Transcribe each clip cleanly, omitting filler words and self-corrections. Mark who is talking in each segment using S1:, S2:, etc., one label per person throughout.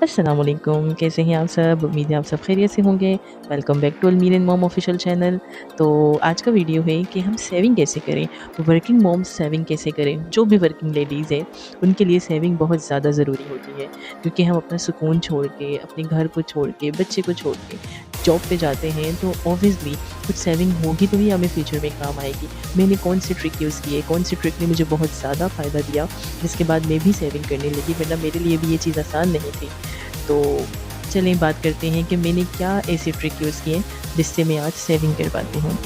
S1: अस्सलाम वालेकुम, कैसे हैं आप सब? उम्मीद है आप सब खैरियत से होंगे। Welcome back to Almeer and mom official channel. तो आज का वीडियो है कि हम सेविंग कैसे करें, वर्किंग मॉम्स सेविंग कैसे करें। जो भी वर्किंग लेडीज़ हैं उनके लिए सेविंग बहुत ज़्यादा ज़रूरी होती है, क्योंकि हम अपना सुकून छोड़ के, अपने घर को छोड़ के, बच्चे को छोड़ के जॉब पे जाते हैं, तो ऑब्वियसली कुछ सेविंग होगी तो ही हमें फ्यूचर में काम आएगी। मैंने कौन सी ट्रिक यूज़ की है, कौन सी ट्रिक ने मुझे बहुत ज़्यादा फ़ायदा दिया, जिसके बाद मैं भी सेविंग करने लगी, वरना मेरे लिए भी ये चीज़ आसान नहीं थी। तो चलें बात करते हैं कि मैंने क्या ऐसी ट्रिक यूज़ की है जिससे मैं आज सेविंग कर पाती हूँ।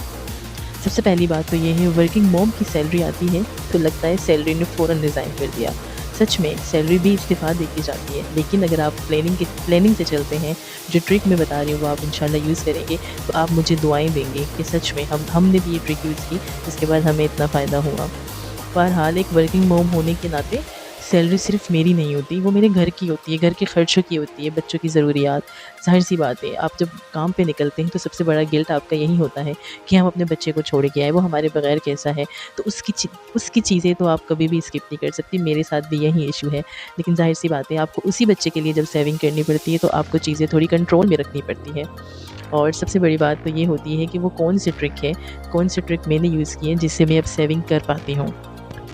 S1: सबसे पहली बात तो ये है, वर्किंग मॉम की सैलरी आती है तो लगता है सैलरी ने फ़ौरन रिज़ाइन कर दिया। सच में सैलरी भी इस्तीफ़ा देती जाती है, लेकिन अगर आप प्लानिंग से चलते हैं, जो ट्रिक मैं बता रही हूँ वो आप इंशाल्लाह यूज़ करेंगे तो आप मुझे दुआएँ देंगे कि सच में हमने भी ये ट्रिक यूज़ की, जिसके बाद हमें इतना फ़ायदा हुआ। बहरहाल एक वर्किंग मॉम होने के नाते सैलरी सिर्फ मेरी नहीं होती, वो मेरे घर की होती है, घर के खर्चों की होती है, बच्चों की ज़रूरियात। ज़ाहिर-सी बात है, आप जब काम पे निकलते हैं तो सबसे बड़ा गिल्ट आपका यही होता है कि हम अपने बच्चे को छोड़ के आए, वो हमारे बगैर कैसा है। तो उसकी चीज़ें तो आप कभी भी स्किप नहीं कर सकती, मेरे साथ भी यही इशू है। लेकिन ज़ाहिर-सी बात है, आपको उसी बच्चे के लिए जब सेविंग करनी पड़ती है तो आपको चीज़ें थोड़ी कंट्रोल में रखनी पड़ती है। और सबसे बड़ी बात तो ये होती है कि वो कौन-सी ट्रिक है, कौन-सी ट्रिक मैंने यूज़ की है जिससे मैं अब सेविंग कर पाती हूँ।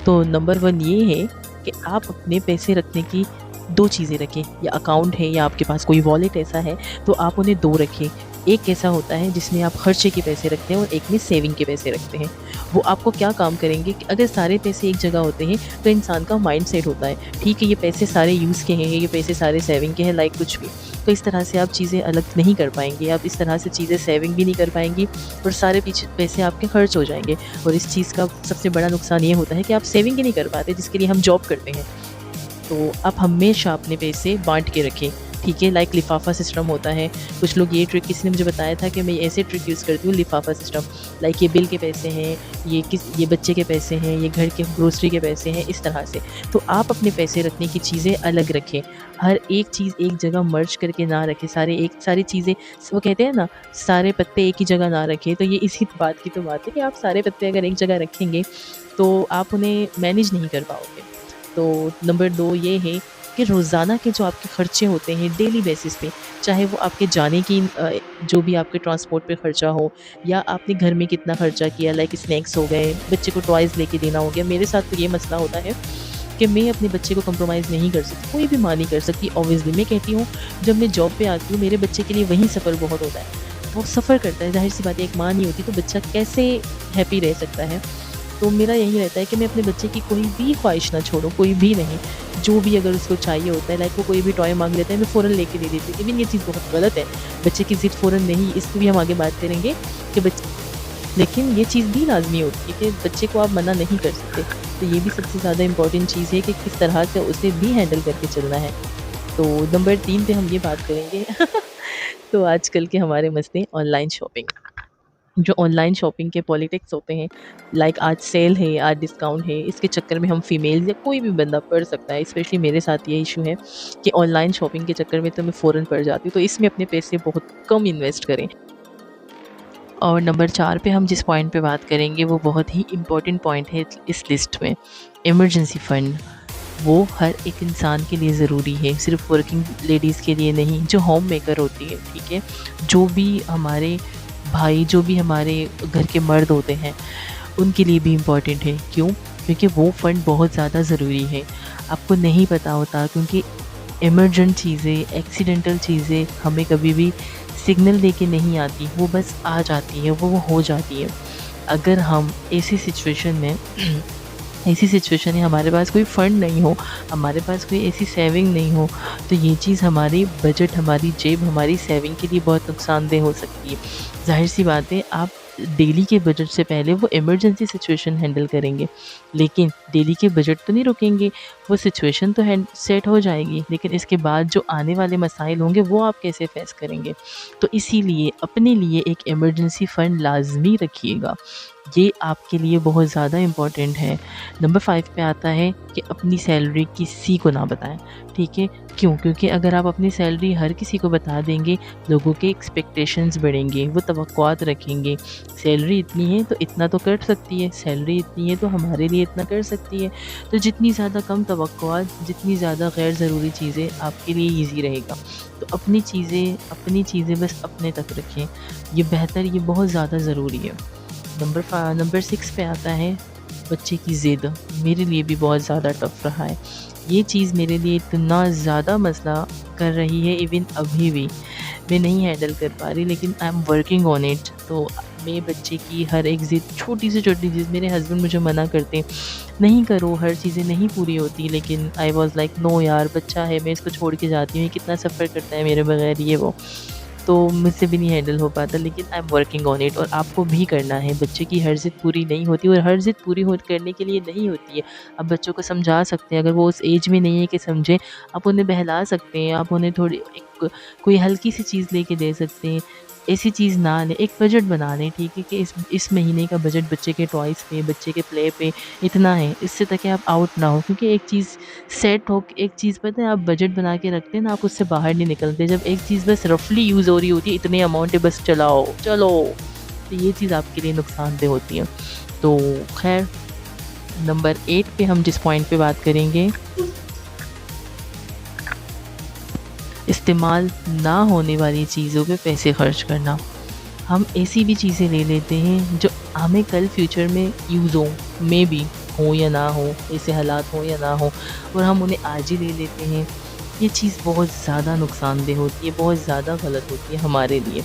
S1: तो नंबर 1 ये है कि आप अपने पैसे रखने की 2 चीज़ें रखें, या अकाउंट है या आपके पास कोई वॉलेट ऐसा है तो आप उन्हें 2 रखें। एक ऐसा होता है जिसमें आप खर्चे के पैसे रखते हैं और एक में सेविंग के पैसे रखते हैं। वो आपको क्या काम करेंगे कि अगर सारे पैसे एक जगह होते हैं तो इंसान का माइंडसेट होता है, ठीक है ये पैसे सारे यूज़ के हैं, ये पैसे सारे सेविंग के हैं, लाइक कुछ भी। तो इस तरह से आप चीज़ें अलग नहीं कर पाएँगे, आप इस तरह से चीज़ें सेविंग भी नहीं कर पाएँगी और सारे पीछे पैसे आपके खर्च हो जाएँगे। और इस चीज़ का सबसे बड़ा नुकसान ये होता है कि आप सेविंग ही नहीं कर पाते, जिसके लिए हम जॉब करते हैं। तो आप हमेशा अपने पैसे बाँट के रखें, ठीक है? लाइक लिफ़ाफ़ा सिस्टम होता है, कुछ लोग ये ट्रिक, किसी ने मुझे बताया था कि मैं ऐसे ट्रिक यूज़ करती हूँ, लिफ़ाफ़ा सिस्टम। लाइक ये बिल के पैसे हैं, ये बच्चे के पैसे हैं, ये घर के ग्रोसरी के पैसे हैं, इस तरह से। तो आप अपने पैसे रखने की चीज़ें अलग रखें, हर एक चीज़ एक जगह मर्ज करके ना रखें, सारी चीज़ें, वो कहते हैं ना, सारे पत्ते एक ही जगह ना रखें। तो ये इसी बात की तो बात है कि आप सारे पत्ते अगर एक जगह रखेंगे, तो आप उन्हें मैनेज नहीं कर पाओगे। तो नंबर 2 ये है कि रोज़ाना के जो आपके खर्चे होते हैं डेली बेसिस पे, चाहे वो आपके जाने की जो भी आपके ट्रांसपोर्ट पे खर्चा हो, या आपने घर में कितना खर्चा किया, लाइक स्नैक्स हो गए, बच्चे को टॉयज़ लेके देना हो गया। मेरे साथ तो ये मसला होता है कि मैं अपने बच्चे को कंप्रोमाइज़ नहीं कर सकती, कोई भी माँ नहीं कर सकती। ऑब्वियसली मैं कहती हूँ, जब मैं जॉब पे आती हूँ मेरे बच्चे के लिए वहीं सफ़र बहुत होता है, वो सफ़र करता है। ज़ाहिर-सी बात है, एक माँ नहीं होती तो बच्चा कैसे हैप्पी रह सकता है। तो मेरा यही रहता है कि मैं अपने बच्चे की कोई भी ख्वाहिश ना छोड़ूँ, कोई भी नहीं। जो भी अगर उसको चाहिए होता है, लाइक वो कोई भी टॉय माँग लेता है, मैं फ़ौरन लेके दे देती हूँ। इवन ये चीज़ बहुत गलत है, बच्चे की ज़िद फ़ौरन नहीं, इसको भी हम आगे बात करेंगे कि लेकिन ये चीज़ भी लाज़मी होती है कि बच्चे को आप मना नहीं कर सकते। तो ये भी सबसे ज़्यादा इम्पोर्टेंट चीज़ है कि किस तरह से उसे भी हैंडल करके चलना है। तो नंबर 3 पे हम ये बात करेंगे तो आजकल के हमारे मसले ऑनलाइन शॉपिंग। जो ऑनलाइन शॉपिंग के पॉलिटिक्स होते हैं, लाइक आज सेल है, आज डिस्काउंट है, इसके चक्कर में हम फीमेल्स या कोई भी बंदा पड़ सकता है। स्पेशली मेरे साथ ये इशू है कि ऑनलाइन शॉपिंग के चक्कर में तो मैं फ़ौरन पड़ जाती हूँ। तो इसमें अपने पैसे बहुत कम इन्वेस्ट करें। और नंबर 4 पे हम जिस पॉइंट पे बात करेंगे वो बहुत ही इम्पोर्टेंट पॉइंट है इस लिस्ट में, इमरजेंसी फ़ंड। वो हर एक इंसान के लिए ज़रूरी है, सिर्फ वर्किंग लेडीज़ के लिए नहीं, जो होम मेकर होती है, ठीक है? जो भी हमारे भाई, जो भी हमारे घर के मर्द होते हैं, उनके लिए भी इम्पॉर्टेंट है। क्यों? क्योंकि वो फ़ंड बहुत ज़्यादा ज़रूरी है। आपको नहीं पता होता, क्योंकि इमरजेंट चीज़ें, एक्सीडेंटल चीज़ें हमें कभी भी सिग्नल दे के नहीं आती, वो बस आ जाती है, वो हो जाती है। अगर हम ऐसी सिचुएशन है, हमारे पास कोई फ़ंड नहीं हो, हमारे पास कोई ऐसी सेविंग नहीं हो, तो ये चीज़ हमारी बजट, हमारी जेब, हमारी सेविंग के लिए बहुत नुकसानदेह हो सकती है। ज़ाहिर-सी बात है, आप डेली के बजट से पहले वो इमरजेंसी सिचुएशन हैंडल करेंगे, लेकिन डेली के बजट तो नहीं रोकेंगे। वो सिचुएशन तो सेट हो जाएगी, लेकिन इसके बाद जो आने वाले मसाइल होंगे वो आप कैसे फेस करेंगे। तो इसीलिए अपने लिए एक इमरजेंसी फ़ंड लाज़मी रखिएगा। ये आपके लिए बहुत ज़्यादा इम्पोर्टेंट है। नंबर 5 पे आता है कि अपनी सैलरी किसी को ना बताएँ, ठीक है? क्यों? क्योंकि अगर आप अपनी सैलरी हर किसी को बता देंगे, लोगों के एक्सपेक्टेशंस बढ़ेंगे, वो तवक्कुआत रखेंगे। सैलरी इतनी है तो इतना तो कर सकती है, सैलरी इतनी है तो हमारे लिए इतना कर सकती है। तो जितनी ज़्यादा कम तवक्कुआत, जितनी ज़्यादा गैर ज़रूरी चीज़ें आपके लिए ईज़ी रहेगा। तो अपनी चीज़ें बस अपने तक रखें। ये बेहतर, ये बहुत ज़्यादा ज़रूरी है। नंबर 6 पे आता है बच्चे की ज़िद। मेरे लिए भी बहुत ज़्यादा टफ़ रहा है। ये चीज़ मेरे लिए इतना ज़्यादा मसला कर रही है, इवन अभी भी मैं नहीं हैंडल कर पा रही, लेकिन I am working on it. तो मैं बच्चे की हर एक ज़िद, छोटी से छोटी ज़िद, मेरे हस्बैंड मुझे मना करते हैं, नहीं करो, हर चीज़ें नहीं पूरी होती, लेकिन आई वाज़ लाइक नो यार, बच्चा है, मैं इसको छोड़ के जाती हूँ, ये कितना सफ़र करता है मेरे बगैर, ये वो। तो मुझसे भी नहीं हैंडल हो पाता, लेकिन I am working on it. और आपको भी करना है। बच्चे की हर ज़िद पूरी नहीं होती, और हर ज़िद पूरी हो करने के लिए नहीं होती है। आप बच्चों को समझा सकते हैं, अगर वो उस एज में नहीं है कि समझें, आप उन्हें बहला सकते हैं, आप उन्हें थोड़ी एक कोई हल्की सी चीज़ लेके दे सकते हैं। ऐसी चीज़ ना लें, एक बजट बना लें, ठीक है, कि इस महीने का बजट बच्चे के टॉयज़ पे, बच्चे के प्ले पे इतना है, इससे ताकि आप आउट ना हो। क्योंकि एक चीज़ सेट हो, एक चीज़ पता है, आप बजट बना के रखते हैं ना, आप उससे बाहर नहीं निकलते। जब एक चीज़ बस रफली यूज़ हो रही होती है, इतने अमाउंट है, बस चलाओ चलो, तो ये चीज़ आपके लिए नुकसानदेह होती है। तो खैर, नंबर 8 पे हम जिस पॉइंट पे बात करेंगे, इस्तेमाल ना होने वाली चीज़ों पे पैसे खर्च करना। हम ऐसी भी चीज़ें ले लेते हैं जो हमें कल फ्यूचर में यूज़ हो, मे बी हो या ना हो, ऐसे हालात हो या ना हो, और हम उन्हें आज ही ले लेते हैं। ये चीज़ बहुत ज़्यादा नुकसानदेह होती है, बहुत ज़्यादा गलत होती है हमारे लिए।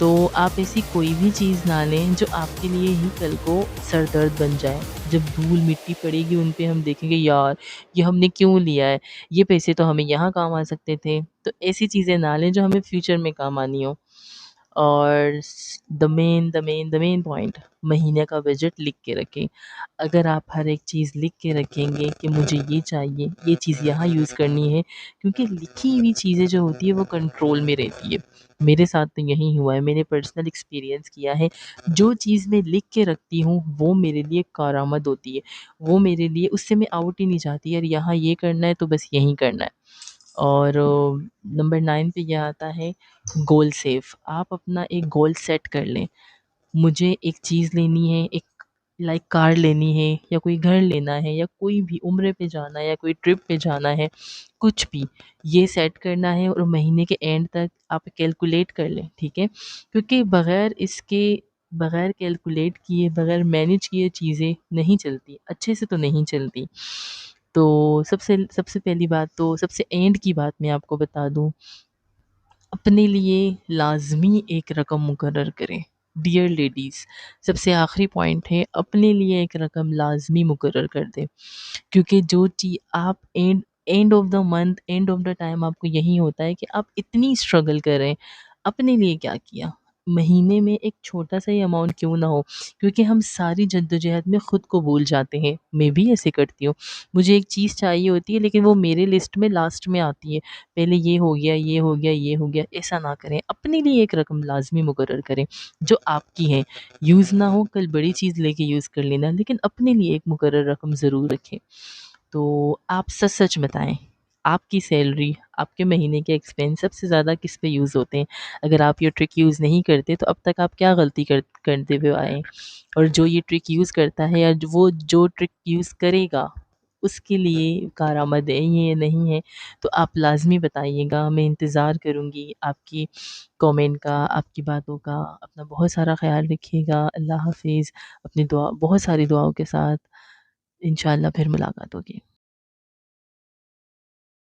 S1: तो आप ऐसी कोई भी चीज़ ना लें जो आपके लिए ही कल को सर दर्द बन जाए। जब धूल मिट्टी पड़ेगी उन पे, हम देखेंगे यार, ये हमने क्यों लिया है? ये पैसे तो हमें यहाँ काम आ सकते थे। तो ऐसी चीज़ें ना लें जो हमें फ्यूचर में काम आनी हो। और द मेन पॉइंट, महीने का बजट लिख के रखें। अगर आप हर एक चीज़ लिख के रखेंगे कि मुझे ये चाहिए, ये चीज़ यहाँ यूज़ करनी है, क्योंकि लिखी हुई चीज़ें जो होती है वो कंट्रोल में रहती है। मेरे साथ तो यही हुआ है, मैंने पर्सनल एक्सपीरियंस किया है। जो चीज़ मैं लिख के रखती हूँ वो मेरे लिए कारआमद होती है। वो मेरे लिए, उससे मैं आउट ही नहीं चाहती, यार यहाँ ये करना है तो बस यहीं करना है। और नंबर 9 पे ये आता है गोल सेव। आप अपना एक गोल सेट कर लें। मुझे एक चीज़ लेनी है, एक लाइक कार लेनी है, या कोई घर लेना है, या कोई भी उम्रे पे जाना है, या कोई ट्रिप पे जाना है, कुछ भी ये सेट करना है, और महीने के एंड तक आप कैलकुलेट कर लें, ठीक है? क्योंकि बगैर कैलकुलेट किए, बगैर मैनेज किए चीज़ें नहीं चलती, अच्छे से तो नहीं चलती। तो सबसे सबसे पहली बात, तो सबसे एंड की बात मैं आपको बता दूँ, अपने लिए लाज़मी एक रकम मुकर्रर करें। डियर लेडीज़, सबसे आखिरी पॉइंट है, अपने लिए एक रकम लाज़मी मुकर्रर कर दें। क्योंकि जो चीज़ आप and end of the month, end of the time आपको यही होता है कि आप इतनी स्ट्रगल कर रहे हैं, अपने लिए क्या किया? महीने में एक छोटा-सा ही अमाउंट क्यों ना हो, क्योंकि हम सारी जद्दोजहद में खुद को भूल जाते हैं। मैं भी ऐसे करती हूँ। मुझे एक चीज़ चाहिए होती है, लेकिन वो मेरे लिस्ट में लास्ट में आती है। पहले ये हो गया, ये हो गया, ये हो गया, ऐसा ना करें। अपने लिए एक रकम लाज़मी मुकर्रर करें, जो आपकी है। यूज़ ना हो, कल बड़ी चीज़ लेके यूज़ कर लेना, लेकिन अपने लिए एक मुकर्रर रकम ज़रूर रखें। तो आप सच-सच बताएँ, आपकी सैलरी, आपके महीने के एक्सपेंस सबसे ज़्यादा किस पे यूज़ होते हैं? अगर आप ये ट्रिक यूज़ नहीं करते, तो अब तक आप क्या गलती करते हुए आए हैं? और जो ये ट्रिक यूज़ करता है, या जो ट्रिक यूज़ करेगा, उसके लिए कारआमद है ये नहीं है, तो आप लाज़मी बताइएगा। मैं इंतज़ार करूँगी आपकी कमेंट का, आपकी बातों का। अपना बहुत सारा ख़्याल रखिएगा। अल्लाह हाफ़िज़। अपनी दुआ, बहुत सारी दुआओं के साथ इंशाअल्लाह फिर मुलाकात होगी।